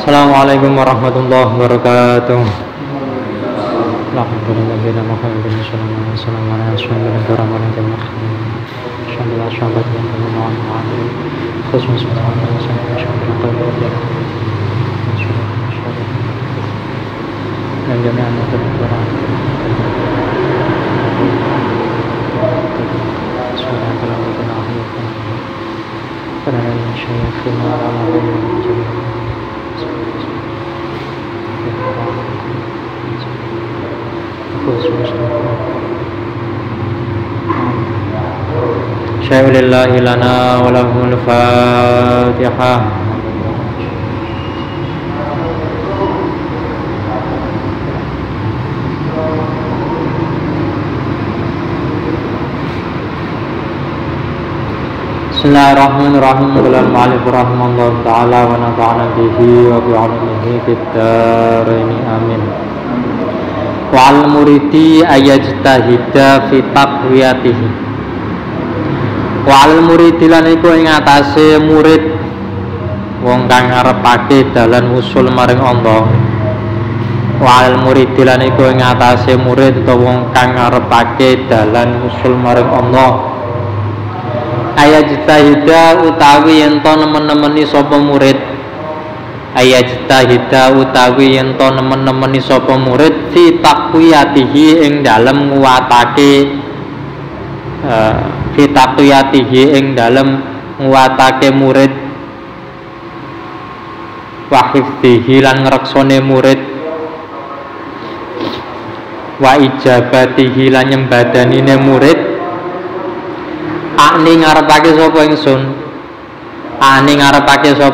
Assalamualaikum warahmatullahi wabarakatuh. Alhamdulillah Muhammadin sallallahu alaihi wasallam wa sallam karamana jama'ah. Insyaallah sahabat yang bermanfaat. Khusus untuk saya dan jami'an teman-teman. Syai'ulillahi lana wa lahumul Fatihah. Bismillahirrahmanirrahim. Qala al-mu'allif rahimahullah ta'ala wa nafa'ana bihi wa bi'ulumihi fid dharain amin. Wa al-muridi ayajtahida fi taqwiyatihi. Wa al-muridi lan iku ing atase murid wong kang ngarepake dalan usul maring Allah. Wa al-muridi lan iku ing atase murid utawa wong kang ngarepake dalan usul maring Allah. Ayajtahida utawi yen to nemen-nemeni sapa murid. Ayajtahida utawi yen to nemen-nemeni sapa murid fi taqwiyatihi ing dalem nguwatake fi taqwiyatihi ing dalem nguwatake murid wa hifdzihi lan ngreksone murid wa ijabatihi lan nyembadanine murid. Ani ngarepake sapa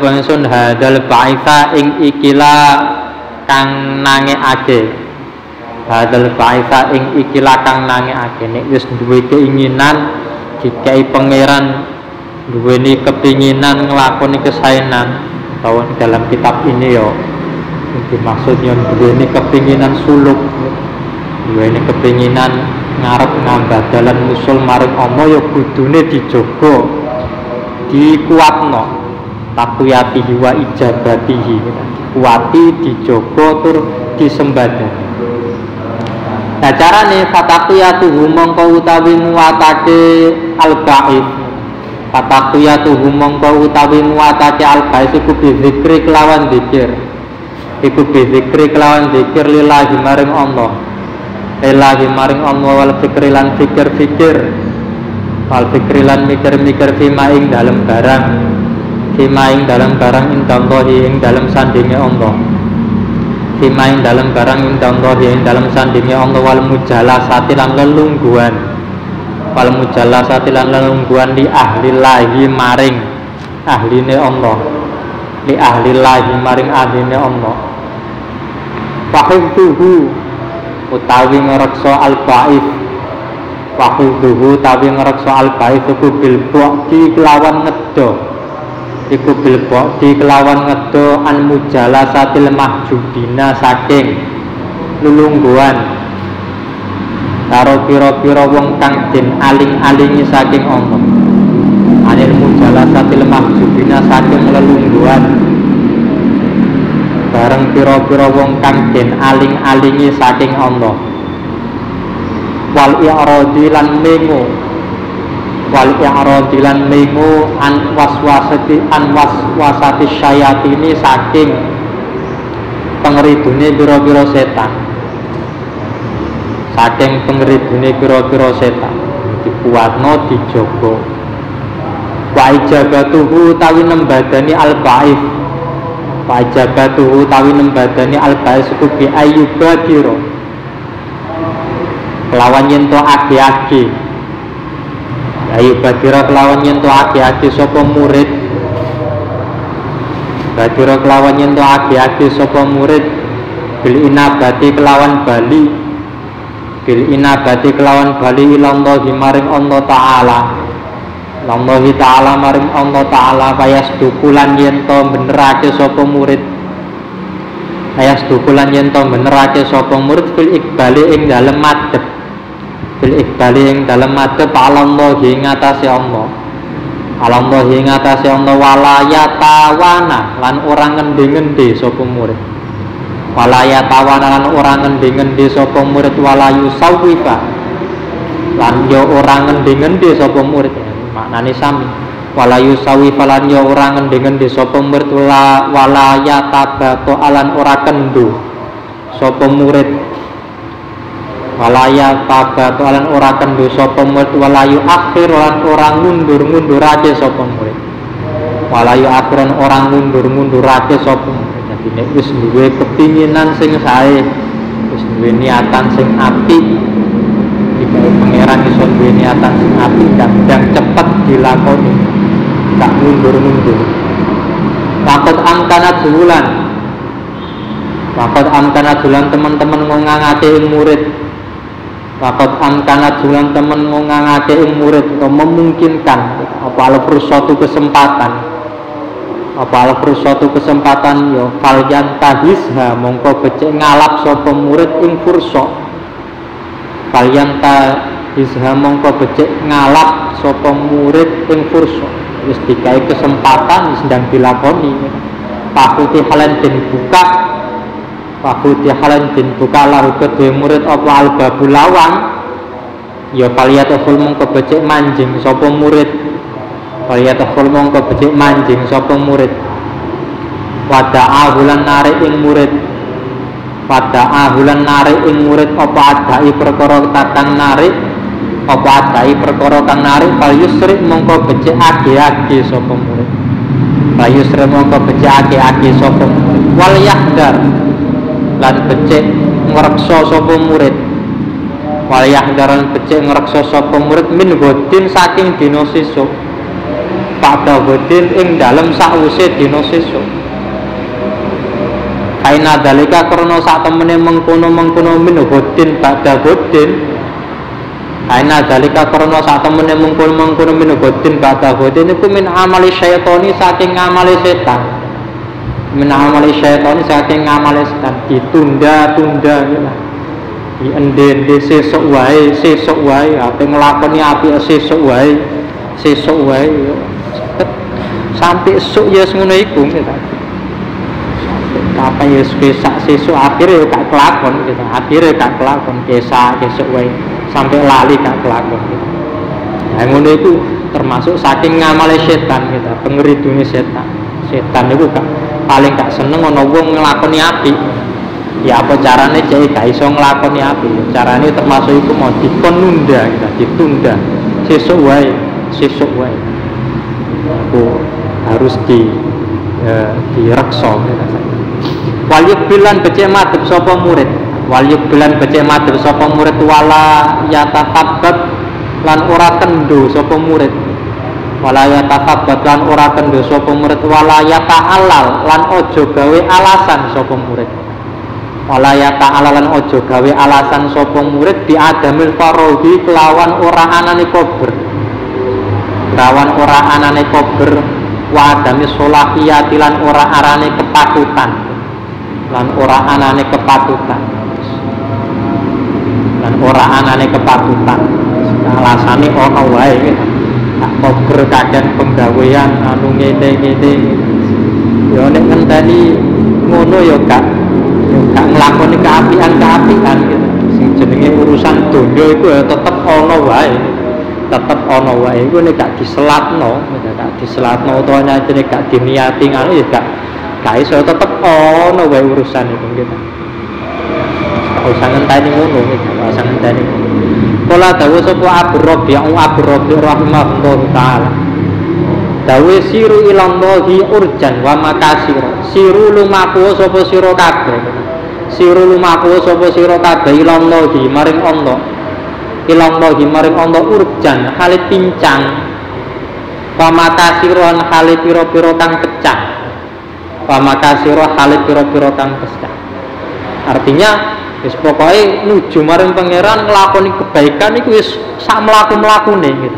ingsun hadal ba'itha ing ikila kang nangekake nek wis duwe keinginan dikai pangeran duweni kepinginan nglakoni kesaenan bahwa dalam kitab ini yo maksudnya duweni kepinginan suluk duweni kepinginan ngarep ngambah dalan usul maring Allah ya kudune dijogo dikuatno taqwiyatihi wa ijabatihi dikuati dijogo tur disembadani. Nah carane fataqiyatuhu mongko utawi nguwatake al-ba'id fataqiyatuhu mongko utawi nguwatake al-ba'id iku bizikri kelawan zikir lillahi maring Allah Elahi maring Allah wal fikri lan fikir-fikir wal fikri lan mikir-mikir fima ing dalem barang indallahi ing dalem sandinge Allah fima ing dalem barang indallahi ing dalem sandinge Allah wal mujalasati lan lelungguhan li ahlillahi maring ahline Allah ahline Allah fahidhuhu utawi ngreksa al-ba'id wahuduhu utawi ngreksa al-ba'id iku bil bu'di kelawan ngedo an mujalasatil mahjubina saking lulungguhan karo pira-pira wong kang den aling-alingi saking Allah anil mujalasatil mahjubina saking lelungguhan bareng pira-pira wong kang den aling-alingi saking Allah wal i'radi lan mengu an waswasati syayatini saking pengridune pira-pira setan dikuatno dijogo wa ijabatuhu tawi nembadani al-ba'id wajabatuhu tawi nembadani al-ba'is iku bi ayyubadira kelawan yen to agi-agi ayyubadira kelawan yen to agi-agi sapa murid badira kelawan yen to agi-agi sapa murid bil inabati kelawan bali ilallahi maring Allah Ta'ala maring Allah Ta'ala payasdukulan yen to benerake sapa murid fil ikbali ing dalem madhep Allah ing atase Allah Allah ing atase Allah walayatawana lan ora ngendi-ngendi sapa murid. Walayatawana lan ora ngendi-ngendi sapa murid walayu sawifa lan yo ora ngendi-ngendi sapa murid. Maknane sami. Walayu sawifa lan yo ora ngendi-ngendi sapa murid walayatabato alan ora kendo sapa murid. Walaya tabato alan ora kendo sapa murid walayu akhir lan ora ngundur-ngundurake sapa murid. Walayu akhiran ora ngundur-ngundurake sapa murid. Dadi nek wis duwe kepinginan sing sae, wis duwe niatan sing apik, dikae pangeran iso duwe niatan sing apik dan cepet dilakoni, gak mundur-mundur. Takut angkana bulan. Takut angkana bulan teman-teman ngangate murid. Wakot amkanat julan temen ngangate murid atau memungkinkan apa suatu kesempatan yo falyan tahisha mongko becik ngalap sapa murid ing fursa falyan tahisha mongko becik ngalap sapa murid ing fursa wis dikai kesempatan sedang dilakoni pakuti halen den buka Wahuti halan din buka lahu kedua murid apa al-babul lawang ya faliyatahul mongko becik manjing sapa murid faliyatahul mongko becik manjing sapa murid wada'ahulan narik ing murid wada'ahulan narik ing murid apa adai perkara tatang narik apa adai perkara kang narik fal yusri mongko becik age-age sapa murid fal yusri mongko becik age-age sapa murid wal yahdar lan becik ngreksa sapa murid waliyah daran becik ngreksa sapa murid min godin saking dina sesuk pada godin ing dalem sakwise dina sesuk kaina dalika krana sak temene mengkono-mengkono min godin pada godin kaina dalika krana sak temene mengkono-mengkono min godin pada godin iku min amali syaitani saking amali setan menamali syaitan saking ngamale setan ditunda-tunda gitu. Diende sesuk wae ape nglakoni apik sesuk wae sampai esuk ya ngono iku gitu. Kapan ya sesuk akhire gak kelakon gitu. Akhire gak kelakon esuk wae sampai lali gak kelakon gitu. Nah ngono iku termasuk saking ngamale setan gitu, pengeridune setan. Setan itu paling gak seneng ana wong nglakoni apik. Ya apa carane cek gak iso nglakoni apik. Carane termasuk iku mau dikon nunda gitu, ditunda. Sesuk wae. Aku harus direksa gitu. Wal bilan becik madhep sapa murid. Wal bilan becik madhep sapa murid wala yatahabbat lan ora kendo sapa murid. Walaya tafabbat lan ora kendo sapa murid walaya ta'alal lan ojo gawe alasan sapa murid walaya ta'alal lan ojo gawe alasan sapa murid di adamil farodhi kelawan ora anane kober wa adami solahiyati lan ora arane kepatutan alasane ana wae gitu. Kober kadang penggawean anu ngene-ngene ya nek ngenteni ngono ya gak nglakoni keapian gitu. Sing jenenge urusan donya iku ya tetep ana wae iku nek gak diselatno utawa nyatane gak diniati ngono ya gak iso tetep ana wae urusan iku gitu. Gak usah ngenteni ngono gitu, usah ngenteni. Kala dawuh sapa Abu Rabi' rahimahullahu taala. Dawuh siru ilallahi urjan wa makasir. Siru lumaku sapa sira kabeh. Ilallahi maring Allah. Urjan hale pincang. Wa makasiron hale pira-pira kang pecah. Artinya wis pokoke nuju maring pangeran nglakoni kebaikan iku wis sak mlaku-mlakune gitu.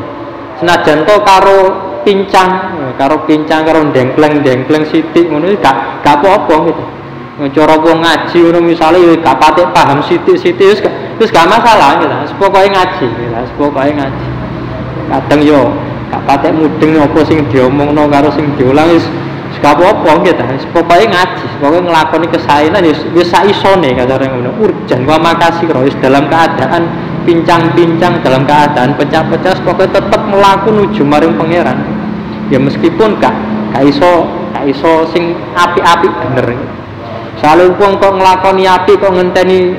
Senajan to karo pincang karo dengkleng sithik ngono gak apa-apa gitu. Cara wong ngaji ngono misale ya gak patek paham sithik-sithik wis gak masalah gitu. Wis pokoke ngaji. Kadang yo gak patek mudeng apa sing diomongno karo sing diulang wis gak apa-apa nggih ta. Pokoke ngaji, pokoke nglakoni kesaenan wis sak isone kasare ngono. Urjan wa makasih wis dalam keadaan pincang-pincang, dalam keadaan pecah-pecah, pokoknya tetap melaku nuju maring pangeran. Ya meskipun gak iso sing api-api bener. Soale wong kok nglakoni api kok ngenteni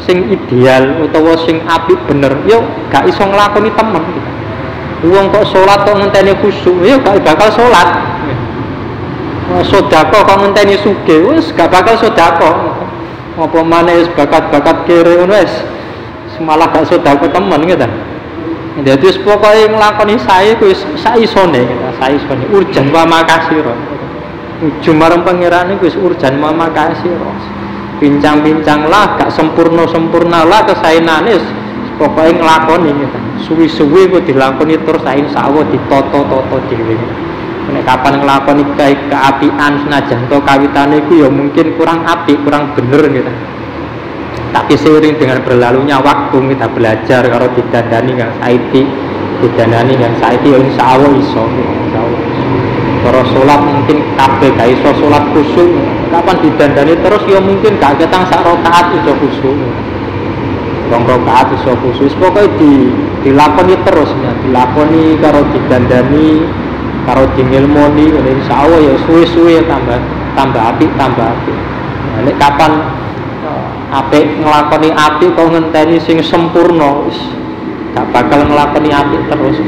sing ideal utawa sing api bener, yo gak iso nglakoni temen. Wong kok salat kok ngenteni khusyuk, yo gak bakal salat. Sedekah kok ngenteni sugih, wis gak bakal sedekah. Apa maneh wis bakat-bakat kere ngono wis malah gak sedekah temen gitu. Jadi pokoke nglakoni sae kuwi sak isone gitu, sak isone. Urjan wa makasih. Ujung marang pangeran iku wis urjan wa makasih. Pincang-pincang lah, gak sempurna lah kesaenane pokoke nglakoni gitu. Suwi-suwi ku dilakoni terus sae insyaallah ditata-tata dhewe. Nek kapan nglakoni keapian senajan to kawitane iku ya mungkin kurang apik, kurang bener gitu. Tapi seiring dengan berlalunya waktu kita belajar kalau didandani dengan saiki, ya insya Allah iso. Kalau sholat mungkin kabeh gak iso sholat khusyuk, kapan didandani terus ya mungkin gak ketang sak rakaat iso khusyuk. Rong rakaat iso khusyuk, pokoknya dilakoni terus ya, dilakoni kalau didandani, kalau ngilmoni, insya Allah ya suwe-suwe tambah apik. Nek kapan apik nglakoni apik kok ngenteni sing sempurna wis gak bakal nglakoni apik terus.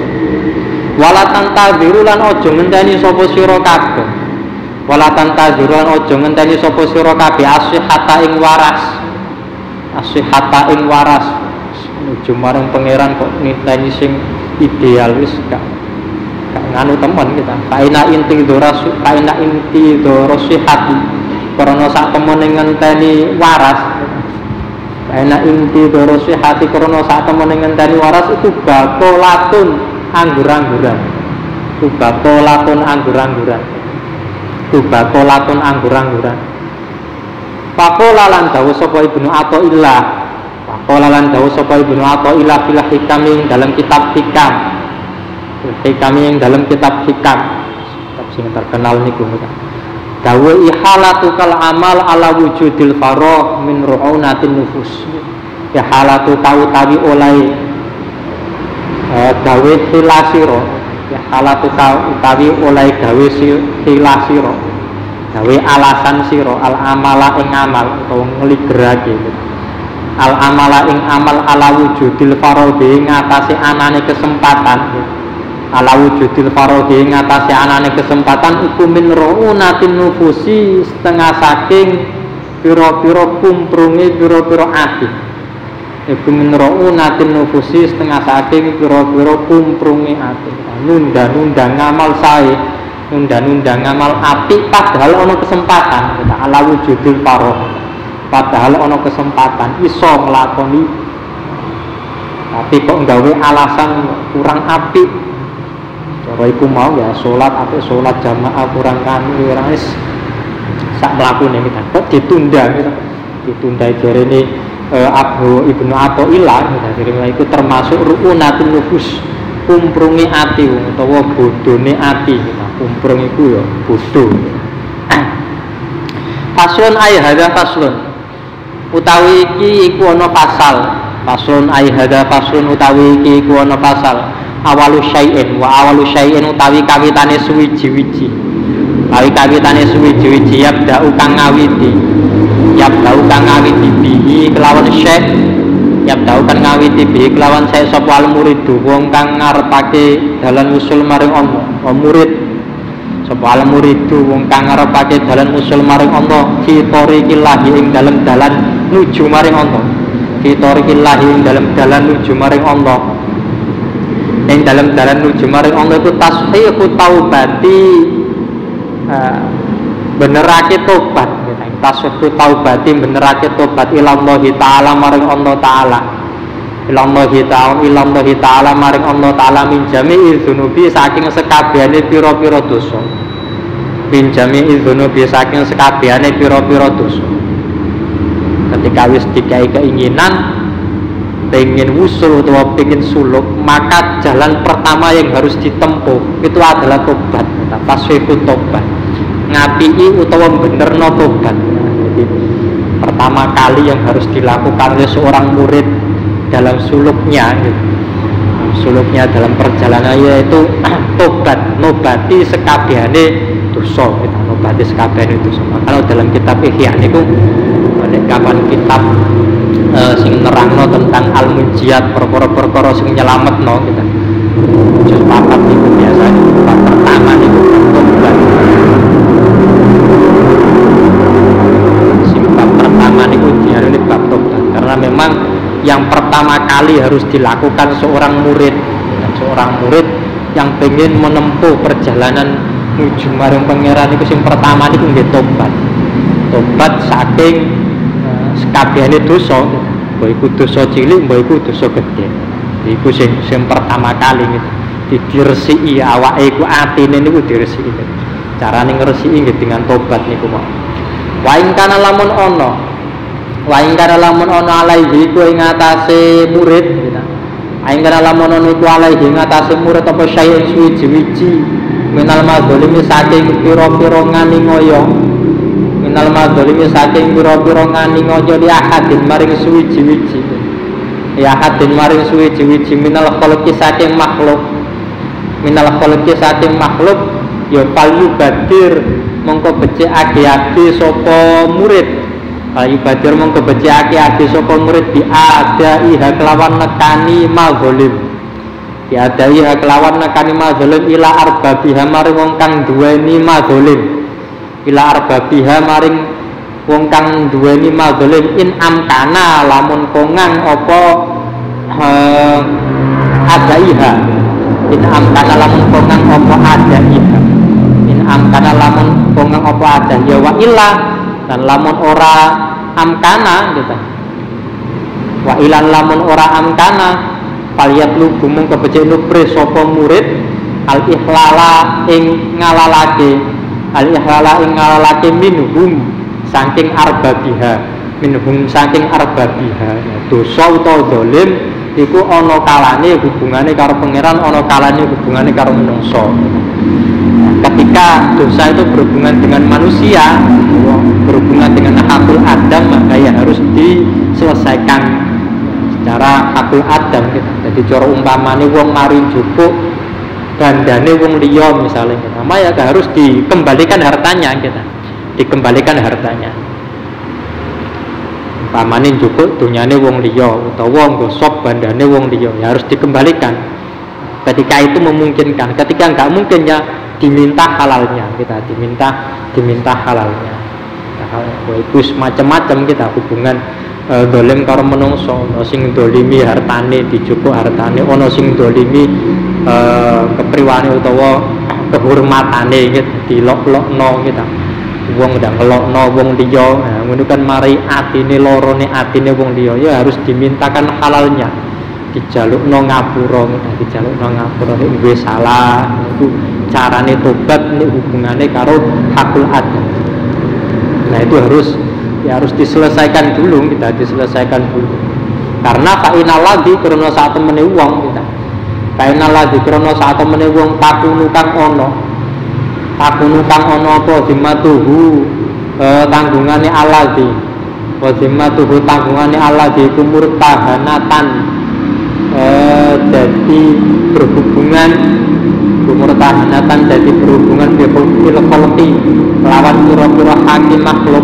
Wala tantaziru lan aja ngenteni sapa sira kabeh. Wala tantaziru lan aja ngenteni sapa sira kabeh asihata ing waras. Nuju marang pangeran kok ngenteni sing ideal wis gak nganu temen kita. Kaina inti dorasihati. Karena sak temene ngenteni waras. Enak inti dorosi hati krono saat temen ngenteni waras itu bakolatun anggur-angguran. Pakola lan dawuh sapa Ibnu Athaillah. Fil hikam dalam kitab hikam. Kitab sing terkenal niku. Dawe ihalatu kal amal ala wujudil faroh min ru'unatin nufus. Ihalatu tawi oleh dawe hilasiro. Ihalatu tawi oleh dawe hilasiro. Dawe alasan siro al amala ing amal atau ngeligerake. Al amala ing amal ala wujudil faroh ing ngatasi anane kesempatan. Ala wujudil farodhi ngatasi anane kesempatan iku min ru'unatin nufusi setengah saking piro-piro kumprungi piro-piro ati. Iku min ru'unatin nufusi setengah saking piro-piro kumprungi ati. Nunda-nunda ngamal sae, nunda-nunda ngamal api padahal ono kesempatan. Ala wujudil farodhi padahal ono kesempatan iso nglakoni tapi kok nggawe alasan kurang apik. Cara iku mau ya sholat jamaah kurang kanu wis sak mlakune kita kok ditunda gitu. Ditunda jarene Ibnu Athaillah kita itu termasuk ru'unatul nufus, kumprunge ati utawa bodone ati kita. Kumprung iku ya bodho. Faslun ay hadza faslun. Utawi iki iku ana pasal. Faslun ay hadza faslun utawi iki iku ana pasal. Awalu syai'in utawi kawitane suwiji-wiji. Yabda'u kang ngawiti bihi kelawan syekh. Yabda'u kang ngawiti bihi kelawan syekh sapa al muridu wong kang ngarepake dalan usul maring Allah. Murid sapa al muridu wong kang ngarepake dalan usul maring Allah fi thoriqillahi ing dalem dalan nuju maring Allah. Fi thoriqillahi ing dalem dalan nuju maring Allah. Yang dalam dalan nuju maring Allah itu tashihu taubati, benerake tobat. Tashihu taubati benerake tobat ilallahi ta'ala maring Allah ta'ala. Ilallahi ta'ala maring Allah ta'ala min jami'i dzunubi saking sekabehane pira-pira dosa. Min jami'i dzunubi saking sekabehane pira-pira dosa. Ketika wis dikai keinginan pengen usul atau pengen suluk, maka jalan pertama yang harus ditempuh itu adalah tobat, tasawuf tobat, ngapii utawa benerno tobat. Jadi pertama kali yang harus dilakukan oleh seorang murid dalam suluknya, suluknya dalam perjalanan yaitu tobat, nobati sekabehane dosa, nobati sekabehane dosa. Kalau dalam kitab Ihya niku kapan kitab sing nerangno tentang al-munjiat, perkara-perkara sing nyelametno kita. Juz 4 niku biasa bab pertama niku tobat. Sing bab pertama niku diarani bab tobat karena memang yang pertama kali harus dilakukan seorang murid yang pengen menempuh perjalanan menuju marang pangeran itu sing pertama niku nggih tobat saking sekabehane dosa, mbok iku dosa cilik, mbok iku dosa gedhe. Iku sing pertama kali gitu. Diresiki awake iku atine niku diresiki. Carane ngresiki nggih dengan tobat niku mok. Wa ing kana lamun ana alaihi iku ing atase murid gitu. Aing kana lamun ana iku alaihi ing atase murid apa syai'un suwi-wiji minal madzalimi saking pira-pira ngani ngoyo. Minal madzalimi saking pira-pira ngani ngoyo li ahadin maring suwi-wiji. Ya ahadin maring suwi-wiji minal khalqi saking makhluk. Minal khalqi saking makhluk ya payu badir mongko becik age-age sapa murid. Payu badir mongko becik age-age sapa murid diadaiha kelawan nekani mazzalim. Diadaiha kelawan nekani mazzalim ila arbabiha maring wong kang duweni mazzalim. Ila arbabiha maring wong kang duweni mazzalim in amkana lamun kongang apa adaiha. In amkana lamun kongang apa adaiha. In amkana lamun kongang apa adaiha wa illa dan lamun ora amkana gitu. Wa ilan lamun ora amkana paliyat lu gumung kebecik nupre sapa murid al ikhlala ing ngalalake minhum saking arbabiha dosa utawa zalim iku ana kalane hubungane karo pangeran, ana kalane hubungane karo menungso. Ketika dosa itu berhubungan dengan manusia, berhubungan dengan hakul adam, maka ya harus diselesaikan secara hakul adam gitu. Jadi cara umpamane wong mari njupuk bandane wong liya misalnya gitu. Maka ya harus dikembalikan hartanya gitu. Dikembalikan hartanya. Umpamane njupuk dunyane wong liya utawa nggosok bandane wong liya ya harus dikembalikan. Ketika itu memungkinkan, ketika enggak mungkin ya diminta halalnya kita, diminta halalnya. Itu macam-macam kita hubungan dolim karo menungso, ono sing dolimi hartane dijupuk hartane, ono sing dolimi kepriwane utawa kehormatane gitu dilok-lokno kita. Wong ndak ngelokno wong liya, ngono kan mari atine lorone atine wong liya ya harus dimintakan halalnya. Dijalukno ngapura, dijalukno ngapura nek wis salah itu carane tobat nek hubungane karo hakul adam. Nah itu harus diselesaikan dulu, kita diselesaikan dulu. Karena fa'inalladzi krana sak temene wong kita. Fa'inalladzi krana sak temene wong takunu kang ana apa zimmatuhu tanggungane alladzi. Wa zimmatuhu tanggungane alladzi iku murtahanatan jadi berhubungan murtahanatan jadi berhubungan bihukil khalqi kelawan pira-pira hakim makhluk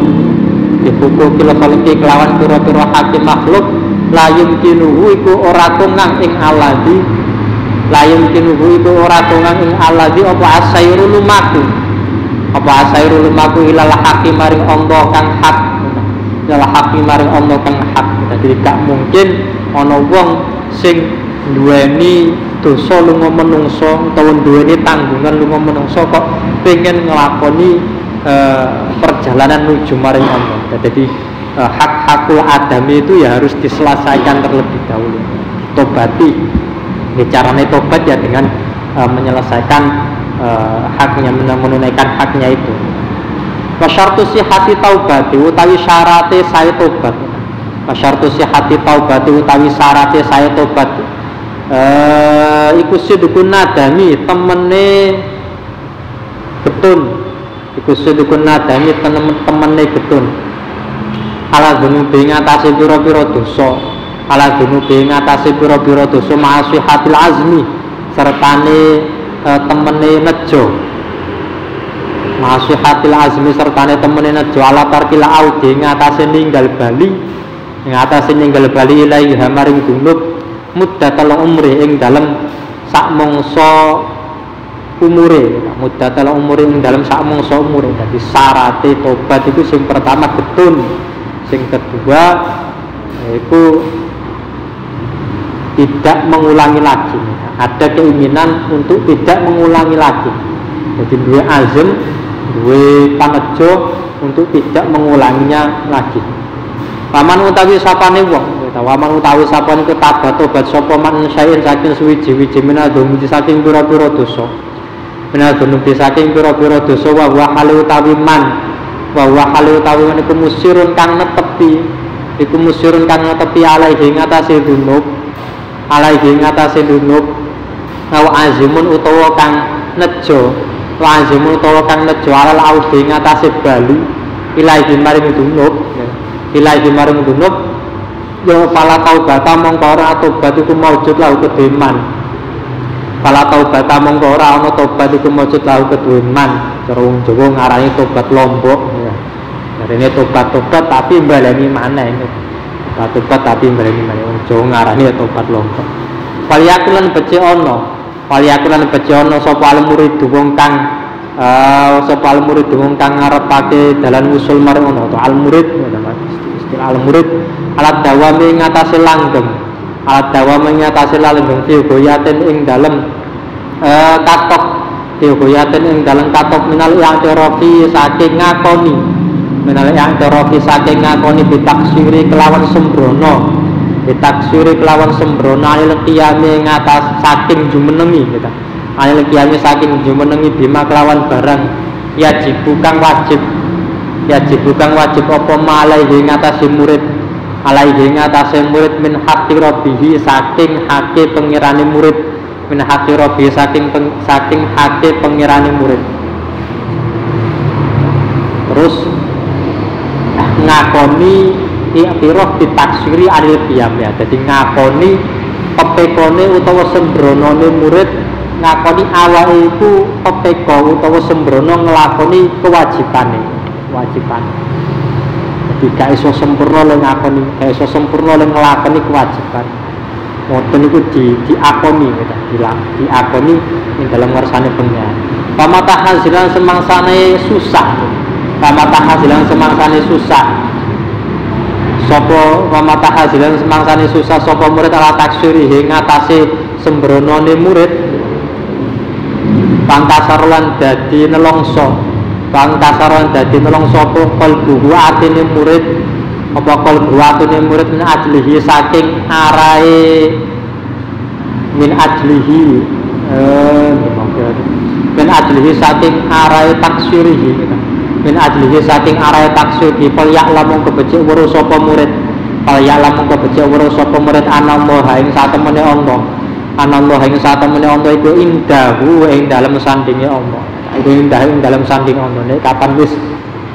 bihukil khalqi kelawan pira-pira hakim makhluk layum kinuhu iku ora tungang ing alladzi layum kinuhu iku ora tungang ing alladzi apa asairul lumaku ilal hakim maring Allah kang hak ilal hakim maring Allah kang hak. Jadi gak mungkin ana wong sing duweni dosa lunga menungso utawa duweni tanggungan lunga menungso kok pengen nglakoni perjalanan menuju maring Allah. Jadi hak-hakul adami itu ya harus diselesaikan terlebih dahulu. Tobati. Ini caranya tobat ya dengan menyelesaikan haknya, menunaikan haknya itu. Wa syartu sihhati taubati utawi syarate sae tobat. Masyartu sihati taubati utawi syarate saya tobat iku sidukun nadami temene getun, iku sidukun nadami temene getun ala dunubi ngatasi pira-pira dosa, ala dunubi ngatasi pira-pira dosa ma'aswihatil azmi sertane temene nejo, ma'aswihatil azmi sertane temene nejo ala tarkil audi ngatasi ninggal bali, ngatasi ninggal bali ilaiha maring dunub muddatal umri ing dalem sak mangsa umure, muddatal umri ing dalem sak mangsa umure. Dadi syarate tobat itu sing pertama getun, sing kedua yaitu tidak mengulangi lagi, ada keinginan untuk tidak mengulangi lagi. Jadi duwe azam, duwe panejo untuk tidak mengulanginya lagi. Waman utawi sapane wong, waman utawi sapane ketabat tobat sapa man sayin saking suwiji-wiji minadum saking pira-pira dosa. Minadum saking pira-pira dosa wa hale utawi man, wa hale utawi man iku musirun kang netepi, iku musirun kang netepi alaihi ngatasi dunub, alaihi ngatasi dunub. Wa azimun utawa kang nejo, wa azimun utawa kang nejo alal audi ngatasi bali ilaihi maring dunub. Ilaihi maring dunub ya pala taubata mongko ora tobat iku maujud lahu kedeman, pala taubata mongko ora ana tobat iku maujud lahu kedeman. Cara wong Jawa ngarani tobat lombok ya. Jarene tobat-tobat tapi mbaleni maneh. Tobat tapi mbaleni maneh. Wong Jawa ngarani tobat lombok. Waliyakulan becik ana, waliyakulan becik ana sapa al murid wong kang sapa al murid wong kang ngarepake dalan usul marang ana al murid istilah al murid alat dawami ngatasi langgeng, alat dawami ngatasi langgeng fiugoyatin ing dalem katok, fiugoyatin ing dalem katok minal yang terofi saking ngakoni, minal yang terofi saking ngakoni bitaksiri kelawan sembrono, bitaksiri kelawan sembrono anil qiyami ngatas saking jumenengi gitu. Anil qiyami saking jumenengi bima kelawan barang yajib kang wajib, yajib kang wajib apa malaihi ngatasi murid, alaihi ngatasi murid min hati rabbihi saking hake pengirani murid, min hati rabbihi saking hake pengirani murid. Terus ngakoni i'tiraf ditaksiri anil qiyam ya. Jadi ngakoni pepekone utawa sembronone murid, ngakoni awake iku pepeko utawa sembrono nglakoni kewajiban. Jadi gak iso sempurna le ngakoni, gak iso sempurna le nglakoni kewajiban. Ngoten iku diakoni gitu, diakoni ing dalam ngersane pengen. Pamata hasilan semangsane susah. Pamata hasilan semangsane susah. Sapa pamata hasilan semangsane susah sapa murid ala taksiri ngatasi sembronone murid. Pantasaran dadi nelongso, pantasaran dadi nelongso apa qalbu atine murid, apa qalbu atine murid min ajlihi saking arae min ajlihi min ajlihi saking arae taksirihi, min ajlihi saking arae taksirihi fal ya'lamu kebecik weruh sapa murid, fal ya'lamu kebecik weruh sapa murid ana moha ing satemene Allah, anallah ing satemene Allah iku indahu ing dalem sandinge Allah, iku indah ing dalem sanding Allah. Nek kapan wis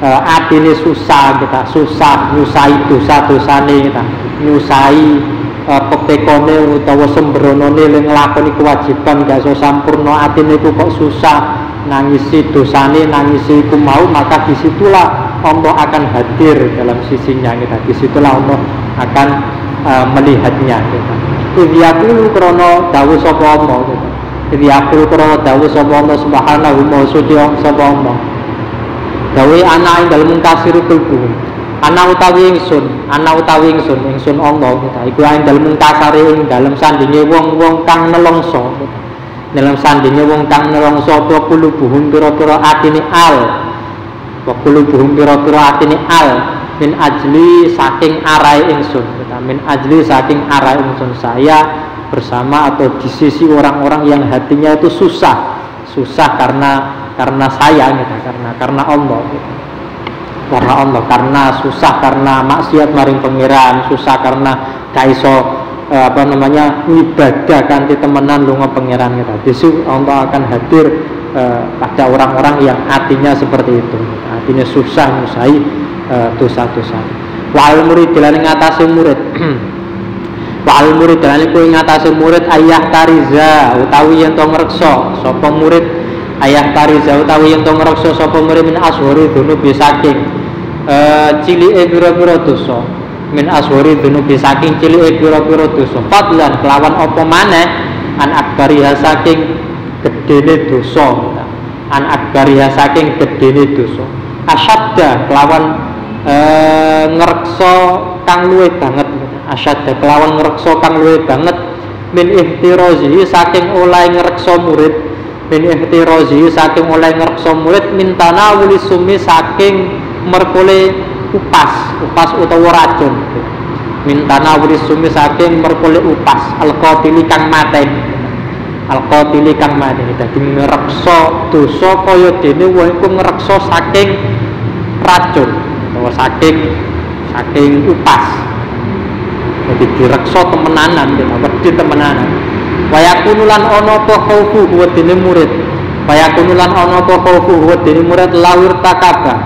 atine susah kita, susah nyusai dosa-dosane kita, nyusai pepekone utawa sembronone ning nglakoni kewajiban gak iso sampurna, atine iku kok susah nangisi dosane, nangisi iku mau, maka disitulah Allah akan hadir dalam sisinya kita, disitulah Allah akan melihatnya kita. Idiyakulu krono dawuh sapa Allah gitu. Idiyakulu krono dawuh sapa Allah subhanahu wa ta'ala sapa Allah. Dawuh ana ing dalem kasir kulbu. Ana utawi ingsun ingsun Allah gitu. Iku ing dalem kasare ing dalem sandinge wong-wong kang nelongso gitu. Dalam sandinge wong kang nelongso apa kulubuhum pira-pira atine al. Wa kulubuhum pira-pira atine al min ajli saking arai ingsun, min ajli saking arai ingsun, saya bersama atau di sisi orang-orang yang hatinya itu susah karena saya gitu, karena Allah gitu. karena Allah, karena susah, karena maksiat maring pangeran, susah karena kaiso ibadah kanthi temenan lunga pangeran kita. Besok Allah akan hadir pada orang-orang yang hatinya seperti itu, hatinya susah nyusai dosa-dosa. Wal murid lan ngatasi murid wal murid lan kuwi ngatasi murid ayah tariza utawi yen to ngreksa sapa murid ayah tariza utawi yen to ngreksa sapa murid min ashori dunubi saking cilike pira-pira dosa, min ashori dunubi saking cilike pira-pira dosa, fadlan kelawan apa maneh an akbariha saking gedene dosa, an akbariha saking gedene dosa, asyadda kelawan ngreksa kang luwih banget, asyadda kelawan ngreksa kang luwih banget min ihtirazi saking oleh ngreksa murid, min ihtirazi saking oleh ngreksa murid min tanawuli sumi saking merkole upas utawa racun, min tanawuli sumi saking merkole upas alqatili kang mateni, alqatili kang mateni. Dadi ngreksa dosa kaya dene wong iku ngreksa saking racun utawa saking upas. Jadi direksa temenanan, wedi temenanan. Wayakunulan ana apa khaufu wedine murid, wayakunulan ana apa khaufu wedine murid lawir takaba,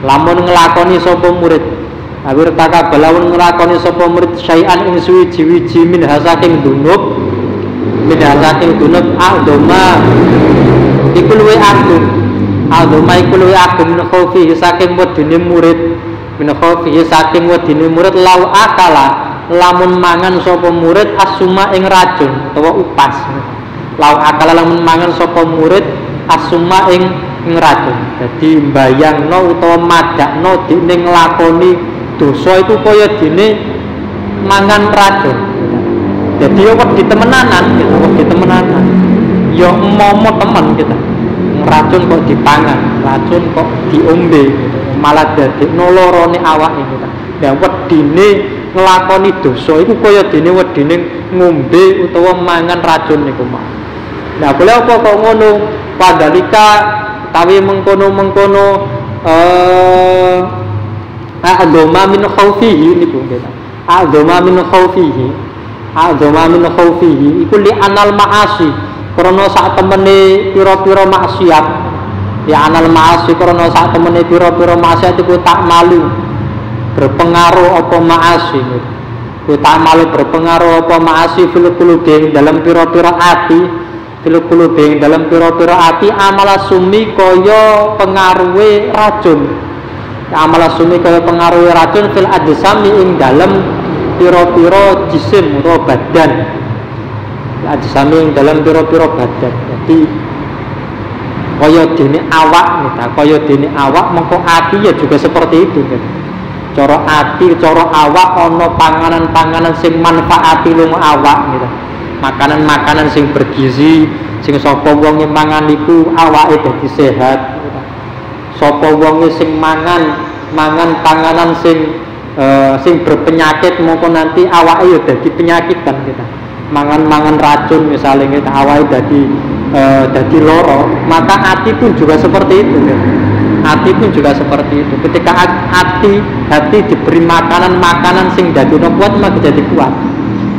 lamun nglakoni sapa murid, lawir takaba lamun nglakoni sapa murid syai'an ing suwi-wiji min hasaking dunub, min hasaking dunub aldoma iku luwih agung, aldoma iku luwih agung min khaufi saking wedine murid, min khaufi saking wedine murid lau akala lamun mangan sapa murid asuma ing racun utawa upas, lau akala lamun mangan sapa murid asuma ing racun. Jadi mbayangno utawa madakno dene nglakoni dosa itu kaya dene mangan racun. Jadi ya wedi temenanan, gitu, wedi temenanan. Ya momo temen kita. Racun kok dipangan, racun kok diombe, gitu. Malah dadekno lorone awake kita. Ya wedine nglakoni dosa iku kaya dene wedine ngombe utawa mangan racun niku mah. Nah, boleh apa kok ngono? Padalika tawi mengkono-mengkono a'doma min khaufihi niku kita. A'doma min khaufihi. A'doma min khaufihi iku li anal ma'asi. Krana sak temene pira-pira maksiat. Ya anal ma'asi krana sak temene pira-pira maksiat iku tak malu. Berpengaruh apa maasi, kita malu berpengaruh apa maasi fil qulubi dalam pira-pira ati, fil qulubi dalam pira-pira ati amala sumi kaya pengaruhe racun, amala sumi kaya pengaruhe racun fil ajsami ing dalam pira-pira jisim atau badan, ajsami ing dalam pira-pira badan. Jadi kaya dene awak, kaya dene awak mengko ati ya juga seperti itu, gitu. Cara ati, cara awak ana panganan-panganan sing manfaati lunga awak gitu. Makanan-makanan sing bergizi, sing sapa wong mangan iku awake dadi sehat. Gitu. Sapa wong sing mangan panganan sing berpenyakit mongko nanti awake ya dadi penyakitan gitu. Mangan racun misalnya gitu, awake dadi lara, maka ati pun juga seperti itu gitu. Hati pun juga seperti itu. Ketika hati diberi makanan sing dadekno kuat maka jadi kuat.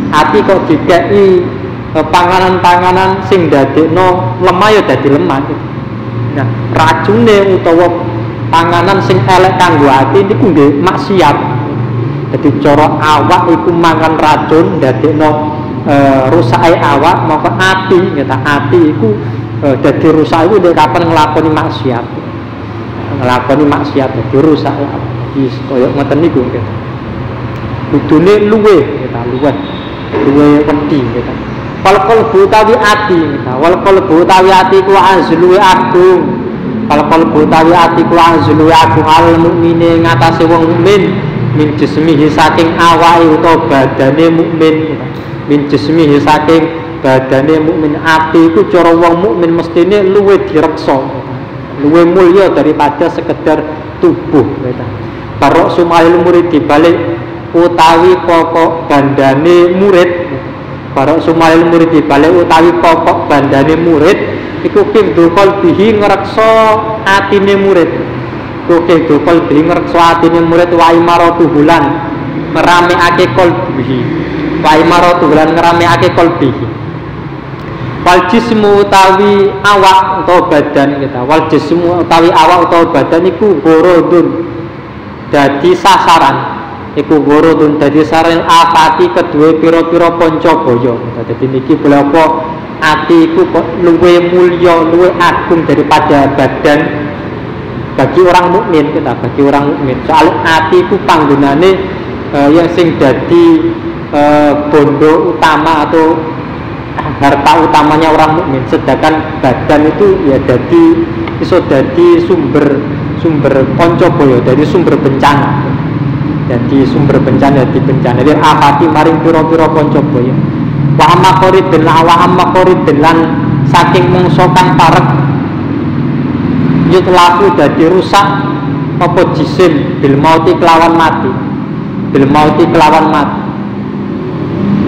Hati kok dikei panganan sing dadekno lemah ya dadi lemah gitu. Nah, racune utawa panganan sing elek kanggo hati niku nggih maksiat. Jadi cara awak iku mangan racun dadekno rusake awak, maka hati iku dadi rusak iku nek kapan nglakoni maksiat. Nglakoni maksiat dadi rusak iki kaya ngoten niku gitu. Kudune luwe wedi gitu. Wal qalbu tawi ati gitu. Wal qalbu tawi ati ku azluwe agung. Wal qalbu tawi ati ku azluwe agung al mukmine ngatasé wong mukmin min jismihi saking awake utawa badane mukmin gitu. Min jismihi saking badane mukmin. Ati iku cara wong mukmin mestine luwe direksa. Luwih mulia daripada sekedar tubuh kita. Barok sumail murid dibalik utawi pokok bandane murid. Barok sumail murid dibalik utawi pokok bandane murid iku hifdzul qalbihi ngreksa atine murid. Tuh qalbi ngrekso atine murid wa imaratu bulan ngerameake qalbihi. Wa imaratu bulan ngerameake qalbihi. Wal jismu utawi awak utawa badan kita. Wal jismu utawi awak utawa badan iku gorodun. Dadi sasaran. Iku gorodun dadi sasaran afati kedue pira-pira panca baya. Dadi niki berapa ati iku luwih mulya, luwih agung daripada badan. Bagi orang mukmin kita, bagi orang mukmin. Soal ati itu panggonane yang sing dadi bondo utama atau harta utamanya orang mukmin. Sedangkan badan itu ya dadi iso dadi sumber kanca boyo, dadi sumber bencana. Jadi sumber bencana, dadi bencana. Jadi apati maring pira-pira kanca boyo. Wa amma qaridun lan saking mungso kang parek yutlaku dadi rusak apa jisim bil mauti kelawan mati.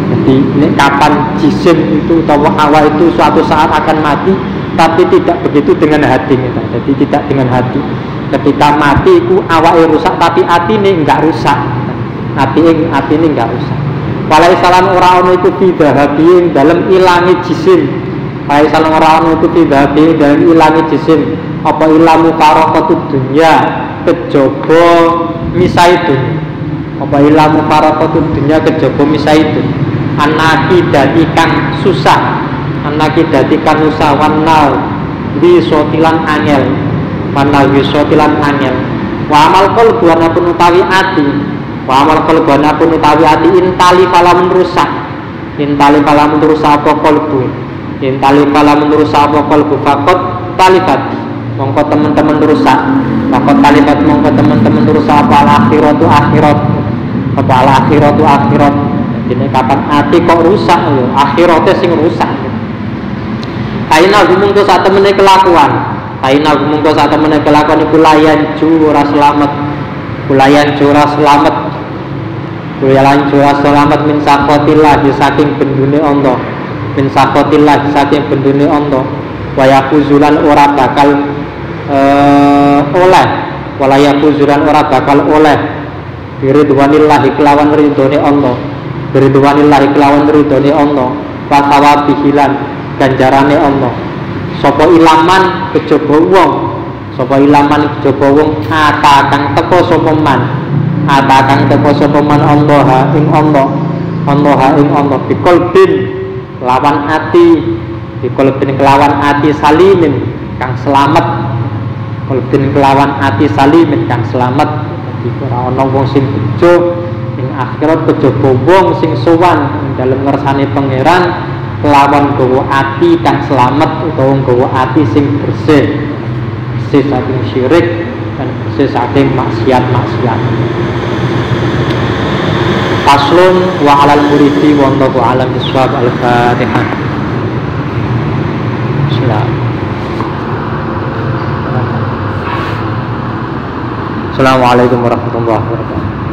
Jadi ini kapan jisim itu atau awal itu suatu saat akan mati, tapi tidak begitu dengan hati kita. Jadi tidak dengan hati. Ketika mati itu awalnya rusak, tapi hati ini enggak rusak. Hati ini enggak rusak. Walai salam orang itu tidak hati dalam ilangi jisim. Walai salam orang itu tidak hati dalam ilangi jisim. Apa ilamu faroqatud dunya kejaba misaidun. Apa ilamu faroqatud dunya kejaba misaidun. Anaki dadi kang susah, anaki dadi kang susah wanal wisotilan angel, wanal wisotilan angel. Wa amal qalbu anapun utawi ati, wa amal qalbu anapun utawi ati intali falamun rusak, intali falamun rusak apa qalbu, intali falamun rusak apa qalbu faqat talifati. Mongko teman-teman rusak, maka kalimat mongko teman-teman rusak apa akhiratu akhirat, apa akhiratu akhirat. Jadi kapan hati kok rusak, akhiratnya sing rusak. Kainal gumungko saat temene kelakuan, kainal gumungko saat temene kelakuan iku layan jura selamat, kulayan jura selamat, kulayan jura selamat min sakotillah saking bendune Allah, min sakotillah saking bendune Allah. Wayakuzulan ora bakal oleh walayakuzulan ora bakal oleh biridwanillahi kelawan ridhone Allah, biridwanillahi kelawan ridhone Allah, wasawabihilan ganjarane Allah. Sapa ilaman kejaba wong, sapa ilaman kejaba wong ata kang teko sapa man, ata kang teko sapa man Allah ing Allah, Allah ing Allah biqalbin lawan ati, biqalbin kelawan ati salimin kang selamat, qalbin kelawan ati salimin kang selamat. Jadi ora ana wong sing bejo ing akhirat kejaba wong sing sowan ing dalem ngersane pangeran kelawan gawa ati kang selamat utawa gawa ati sing bersih saking syirik dan bersih saking maksiat-maksiat. Faslun wa alal muridi wa wallahu alam bisawab. Al-Fatihah. Bismillah. Assalamualaikum warahmatullahi wabarakatuh.